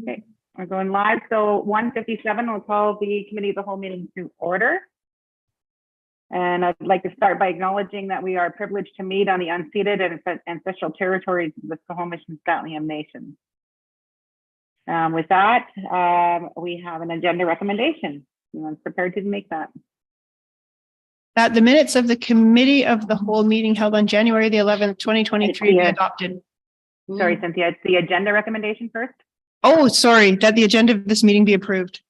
Okay, we're going live. So 1:57, we'll call the committee of the whole meeting to order. And I'd like to start by acknowledging that we are privileged to meet on the unceded and ancestral territories of the Squamish and Scotland Nations. With that, we have an agenda recommendation. Anyone's prepared to make that? That the minutes of the committee of the whole meeting held on January the 11th, 2023 be adopted. Sorry, Cynthia, it's the agenda recommendation first. Oh, sorry, that the agenda of this meeting be approved.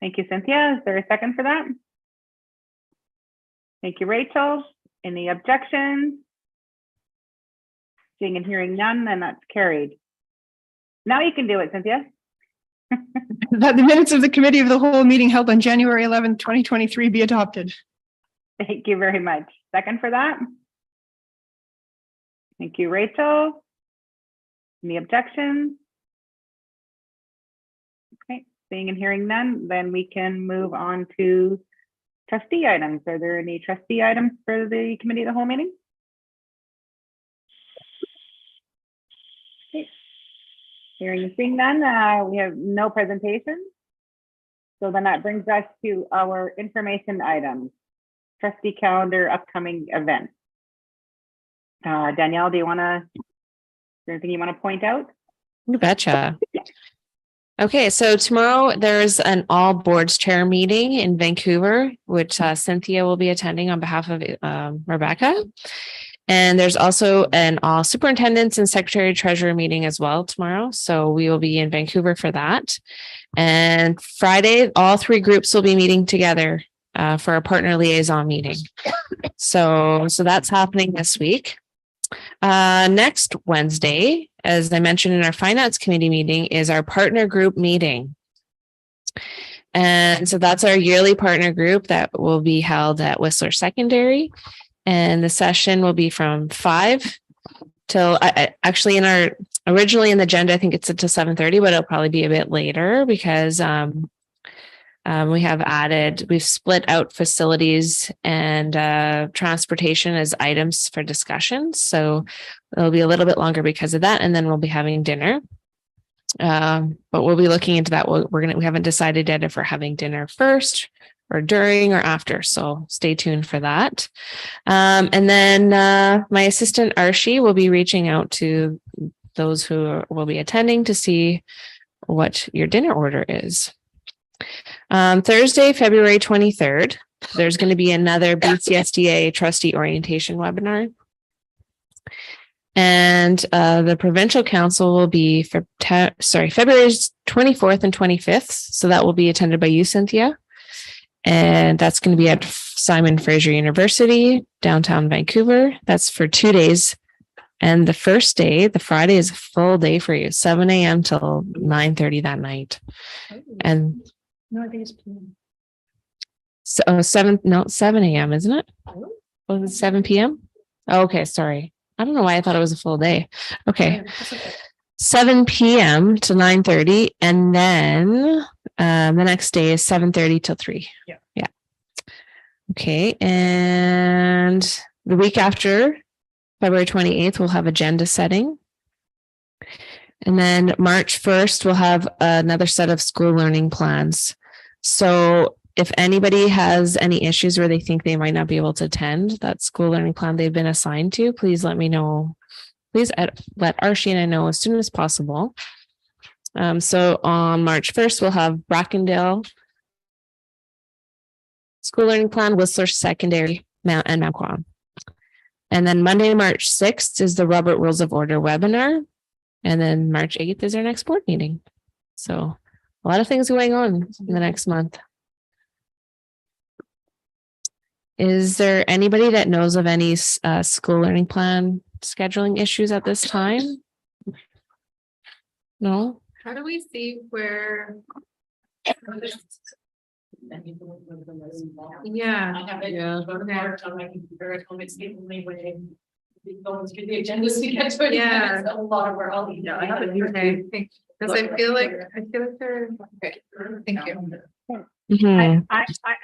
Thank you, Cynthia. Is there a second for that? Thank you, Rachel. Any objections? Seeing and hearing none, then that's carried. Now you can do it, Cynthia. That the minutes of the committee of the whole meeting held on January 11th, 2023 be adopted. Thank you very much. Second for that? Thank you, Rachel. Any objections? Okay, seeing and hearing none, then we can move on to trustee items. Are there any trustee items for the committee of the whole meeting? Okay. Hearing and seeing none, we have no presentation. So then that brings us to our information items. Trustee calendar, upcoming events. Danielle, do you want to, is there anything you want to point out? You betcha. Okay, so tomorrow there's an all boards chair meeting in Vancouver, which Cynthia will be attending on behalf of Rebecca. And there's also an all superintendents and secretary treasurer meeting as well tomorrow. So we will be in Vancouver for that. And Friday, all three groups will be meeting together for a partner liaison meeting. So that's happening this week. Next Wednesday, as I mentioned in our finance committee meeting, is our partner group meeting. And so that's our yearly partner group that will be held at Whistler Secondary. And the session will be from 5 till actually originally in the agenda, I think it's until 7:30, but it'll probably be a bit later because we've split out facilities and transportation as items for discussion. So it'll be a little bit longer because of that. And then we'll be having dinner. But we'll be looking into that. We haven't decided yet if we're having dinner first or during or after. So stay tuned for that. And then my assistant Archie will be reaching out to those who will be attending to see what your dinner order is. Thursday, February 23rd, there's going to be another BCSDA trustee orientation webinar. And the provincial council will be for February 24th and 25th. So that will be attended by you, Cynthia. And that's going to be at Simon Fraser University, downtown Vancouver. That's for 2 days. And the first day, the Friday, is a full day for you, 7 a.m. till 9:30 that night. And No, I think it's PM. So 7 a.m., isn't it? Was it 7 p.m.? Oh, okay, sorry. I don't know why I thought it was a full day. Okay. 7 p.m. to 9:30. And then the next day is 7:30 till 3. Yeah. Okay. And the week after, February 28th, we'll have agenda setting. And then March 1st, we'll have another set of school learning plans. So if anybody has any issues where they think they might not be able to attend that school learning plan they've been assigned to, please let me know. Please let Archie and I know as soon as possible. So on March 1st, we'll have Brackendale school learning plan, Whistler Secondary, and Mount Quam. And then Monday, March 6th is the Robert Rules of Order webinar. And then March 8th is our next board meeting. So a lot of things going on in the next month. Is there anybody that knows of any school learning plan scheduling issues at this time? No? How do we see where? Yeah. Going through the agendas to get to it. Yeah. It's a lot of where all these. I have it. Okay. Because I feel like they're okay. Thank you. Mm-hmm.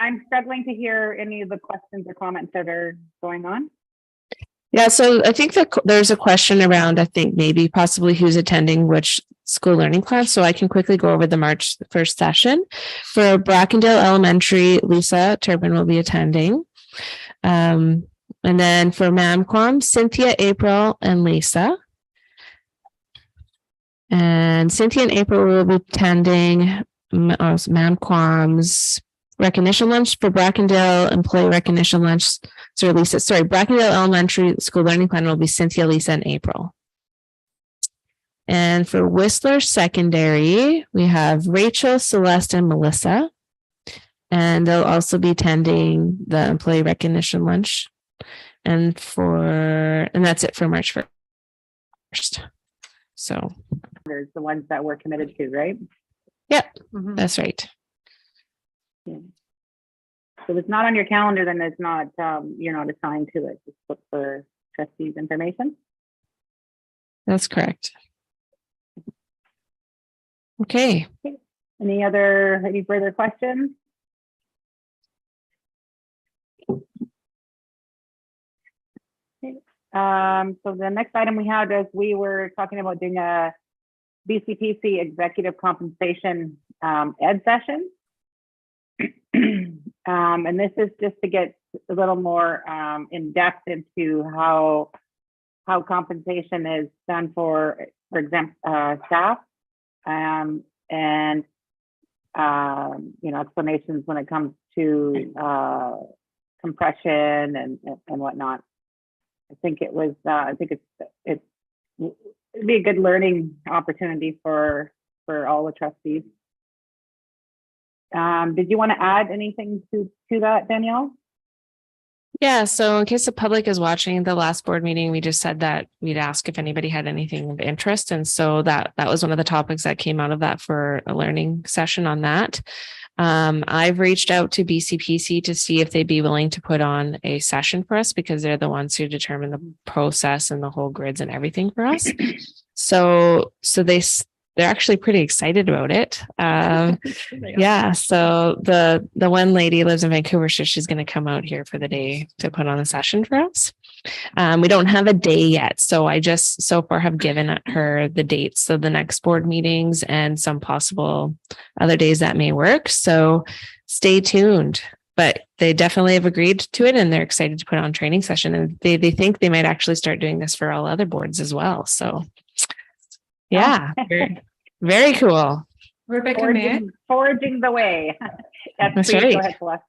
I'm struggling to hear any of the questions or comments that are going on. Yeah, so I think that there's a question around, I think maybe possibly who's attending which school learning plan. So I can quickly go over the March 1st session. For Brackendale Elementary, Lisa Turpin will be attending. And then for MAMQUAM, Cynthia, April, and Lisa. And Cynthia and April will be attending MAMQUAM's recognition lunch. For Brackendale employee recognition lunch. Brackendale Elementary School Learning Plan will be Cynthia, Lisa, and April. And for Whistler Secondary, we have Rachel, Celeste, and Melissa. And they'll also be attending the employee recognition lunch. And that's it for March 1st. So There's the ones that we're committed to, right? Yep. Mhm. that's right. So if it's not on your calendar, then it's not, you're not assigned to it. Just look for trustees information. That's correct. Okay. Any further questions? Okay. So the next item we have is we were talking about doing a BCPC executive compensation ed session. And this is just to get a little more in depth into how compensation is done for example, staff, and explanations when it comes to compression and whatnot. I think it'd be a good learning opportunity for all the trustees. Did you want to add anything to that, Danielle? Yeah. So in case the public is watching the last board meeting, we just said that we'd ask if anybody had anything of interest. And so that was one of the topics that came out of that for a learning session on that. I've reached out to BCPC to see if they'd be willing to put on a session for us because they're the ones who determine the process and the whole grids and everything for us. So they're actually pretty excited about it. Yeah. So the one lady lives in Vancouver, so she's going to come out here for the day to put on a session for us. We don't have a day yet. So I just so far have given her the dates of the next board meetings and some possible other days that may work. So stay tuned. But they definitely have agreed to it and they're excited to put on training session. And they think they might actually start doing this for all other boards as well. So yeah, very cool. Rebecca, may I? Forging the way. That's please, right. Go ahead, Celeste.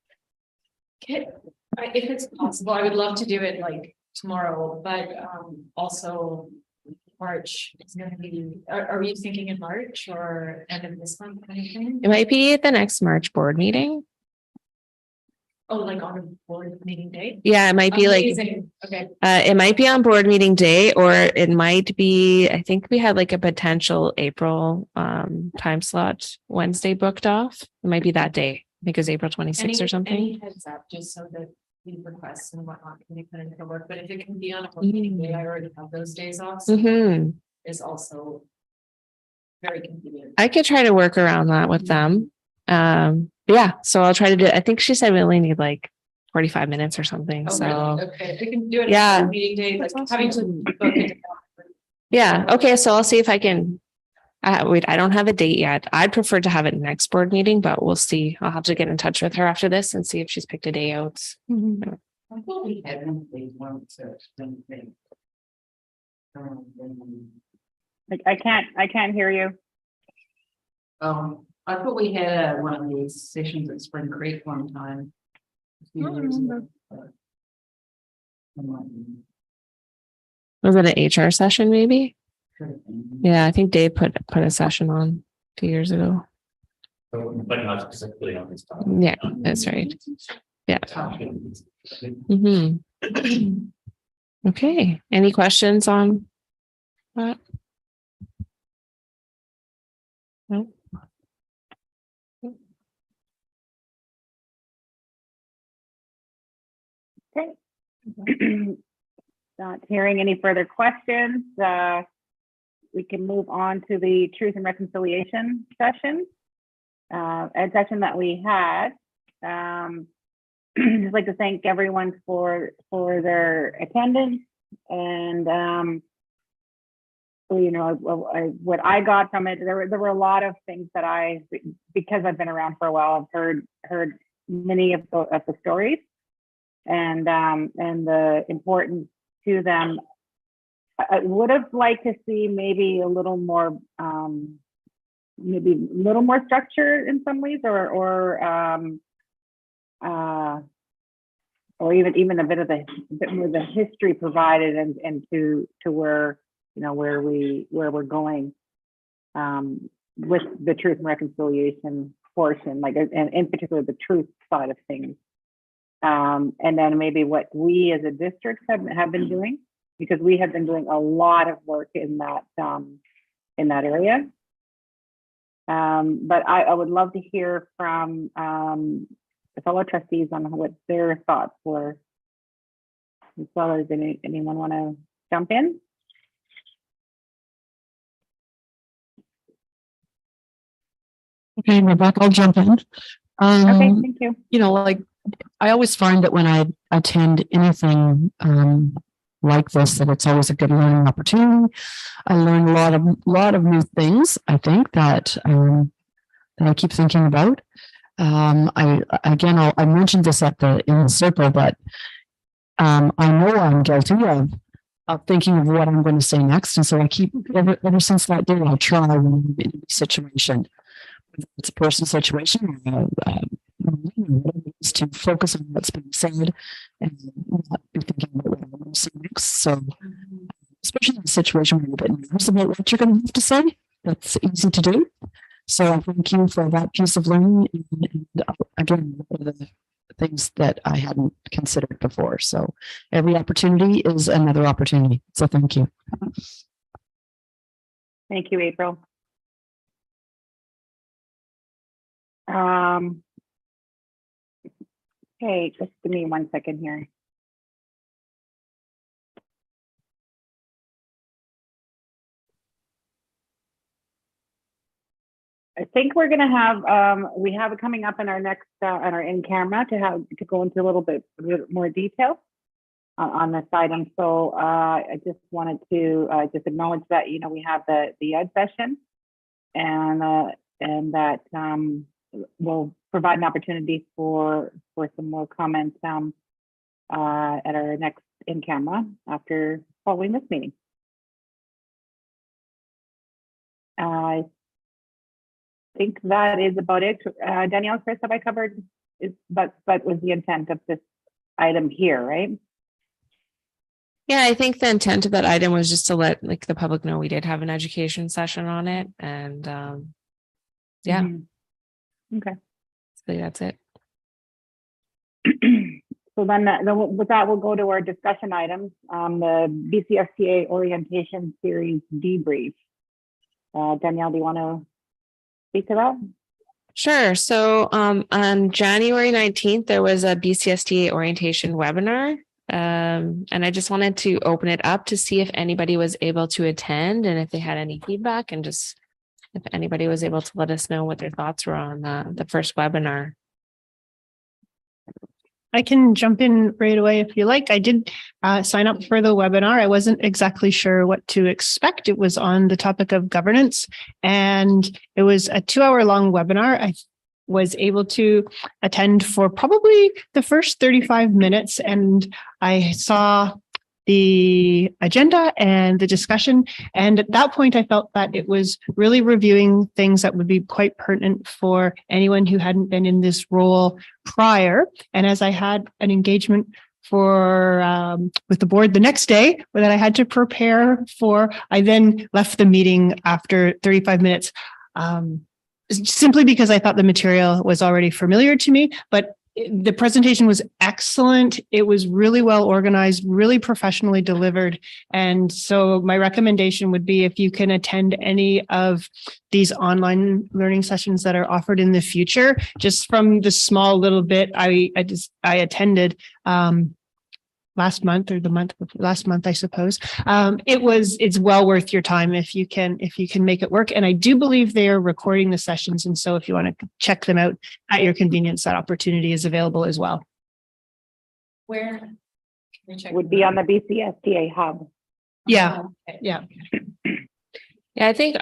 If it's possible, I would love to do it like tomorrow, but also March is going to be, are you thinking in March or end of this month? Anything? It might be at the next March board meeting. Oh, like on a board meeting day? Yeah, it might be Amazing. Okay. it might be on board meeting day, or it might be, I think we had like a potential April time slot Wednesday booked off. It might be that day. I think it was April 26th or something. Any heads up, just so that the requests and whatnot can be put into work, but if it can be on a board meeting day, I already have those days off. So is also very convenient. I could try to work around that with them. Yeah, so I'll try to do it. I think she said we only need like 45 minutes or something. Oh, So really? Okay, we can do it. Yeah. On a meeting day, like having to book it. yeah, okay. So I'll see if I can. Wait, I don't have a date yet. I'd prefer to have it next board meeting, but we'll see. I'll have to get in touch with her after this and see if she's picked a day out. I thought we had I can't hear you. I thought we had one of these sessions at Spring Creek one time. A few years ago. Was it an HR session maybe? Could have been. Yeah, I think Dave put a session on 2 years ago. But not specifically on this topic. Yeah, that's right. Yeah. Okay. Any questions on that? No. Okay. Not hearing any further questions. We can move on to the Truth and Reconciliation session. A session that we had. I'd like to thank everyone for their attendance, and you know, what I got from it, there were a lot of things that because I've been around for a while, I've heard many of the stories and the importance to them. I would have liked to see maybe a little more, structure in some ways, or even a bit more of the history provided and to where, you know, where we're going with the truth and reconciliation portion, like, and in particular the truth side of things, and then maybe what we as a district have been doing, because we have been doing a lot of work in that area. But I would love to hear from the fellow trustees on what their thoughts were, as well as anyone want to jump in. Okay, Rebecca, I'll jump in. Okay, thank you. You know, like, I always find that when I attend anything like this, that it's always a good learning opportunity. I learn a lot of new things, I think, that I keep thinking about. I mentioned this in the circle, but I know I'm guilty of thinking of what I'm going to say next. And so I keep, ever since that day, I try when I'm in a situation. It's a personal situation, is to focus on what's being said and not be thinking about what I want to say next. So, especially in a situation where you're a bit nervous about what you're going to have to say, that's easy to do. So I thank you for that piece of learning. And again, one of the things that I hadn't considered before. So every opportunity is another opportunity. So thank you. Thank you, April. Okay, just give me 1 second here. I think we're going to have, we have it coming up in our next, on our in-camera to go into a little bit more detail on this item. So I just wanted to just acknowledge that, you know, we have the ed session and that will provide an opportunity for some more comments at our next in-camera following this meeting. I think that is about it. Danielle, Chris, have I covered? But was the intent of this item here, right? Yeah, I think the intent of that item was just to let the public know we did have an education session on it, and yeah. Mm-hmm. Okay. So that's it. So then with that, we'll go to our discussion items. The BCSTA orientation series debrief. Danielle, do you want to speak to that? Sure. So on January 19th, there was a BCSTA orientation webinar. And I just wanted to open it up to see if anybody was able to attend and if they had any feedback, and just if anybody was able to let us know what their thoughts were on the first webinar. I can jump in right away if you like. I did sign up for the webinar. I wasn't exactly sure what to expect. It was on the topic of governance, and it was a 2-hour long webinar. I was able to attend for probably the first 35 minutes, and I saw the agenda and the discussion. And at that point, I felt that it was really reviewing things that would be quite pertinent for anyone who hadn't been in this role prior. And as I had an engagement with the board the next day that I had to prepare for, I then left the meeting after 35 minutes, simply because I thought the material was already familiar to me. But the presentation was excellent. It was really well organized, really professionally delivered. And so my recommendation would be, if you can attend any of these online learning sessions that are offered in the future, just from the small little bit I attended last month, I suppose. It's well worth your time if you can make it work. And I do believe they are recording the sessions. And so if you want to check them out at your convenience, that opportunity is available as well. Where? Can we check Would be on the BCSTA hub. Yeah. Okay. Yeah. Yeah, I think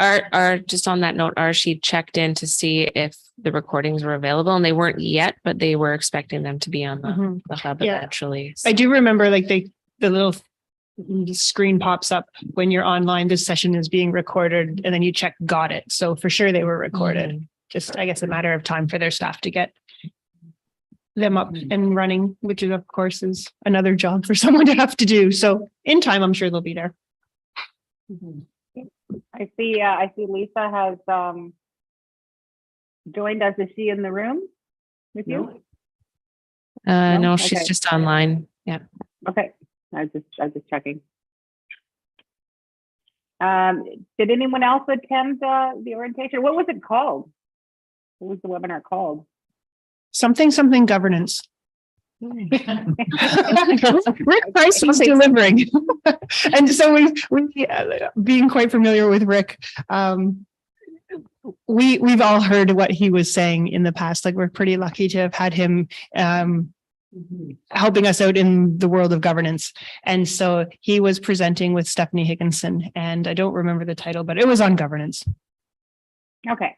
just on that note, she checked in to see if the recordings were available and they weren't yet, but they were expecting them to be on Mhm. the hub Yeah. eventually. I do remember like the little screen pops up when you're online, this session is being recorded, and then you check got it. So for sure they were recorded. Just, I guess, a matter of time for their staff to get them up and running, which is of course is another job for someone to have to do. So in time, I'm sure they'll be there. I see Lisa has joined us. Is she in the room with you? No, No? she's Okay. just online. Yeah. Okay, I was just checking. Did anyone else attend the orientation? What was it called? What was the webinar called? Something governance. Rick Price was delivering. And so we being quite familiar with Rick, we've all heard what he was saying in the past. Like, we're pretty lucky to have had him helping us out in the world of governance. And so he was presenting with Stephanie Higginson, and I don't remember the title, but it was on governance. Okay.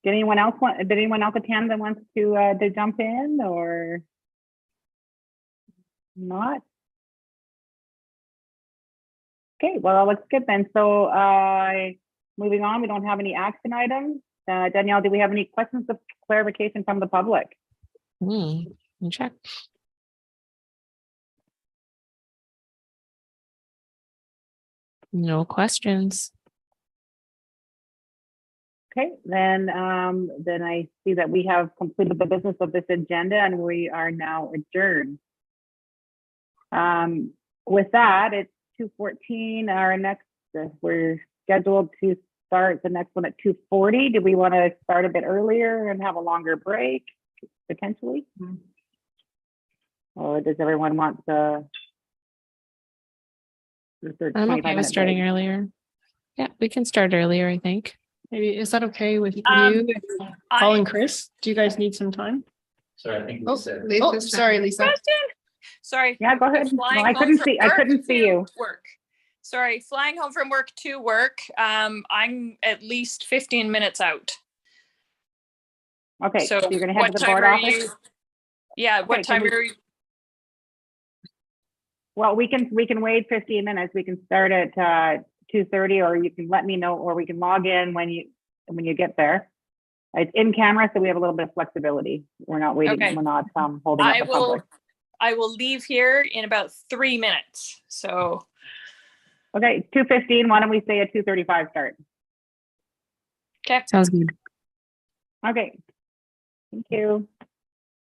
Did anyone else attend that wants to jump in or not? Okay, well, that looks good then. So moving on, we don't have any action items. Danielle, do we have any questions of clarification from the public? Check. No questions. Okay, then I see that we have completed the business of this agenda and we are now adjourned. With that, it's 2:14. Our next, we're scheduled to start the next one at 2:40. Do we want to start a bit earlier and have a longer break potentially? Or does everyone want the I'm okay with starting earlier. Yeah, we can start earlier, I think. Maybe, is that okay with you? I- Paul and Chris, do you guys need some time? Sorry, I think Oh, we said. oh, sorry, Lisa. Sorry. Yeah, go ahead. No, I couldn't see you. Work. Sorry, flying home from work to work. I'm at least 15 minutes out. Okay, so you're gonna head what to the time board are office? you? Yeah, what Okay, time are you? Well, we can wait 15 minutes. We can start at 2:30, or you can let me know, or we can log in when you get there. It's in camera, so we have a little bit of flexibility. We're not waiting. Okay. We're not holding up the public. I will leave here in about 3 minutes. So Okay, 2:15. Why don't we say a 2:35 start? okay. Sounds good. Okay. Thank you.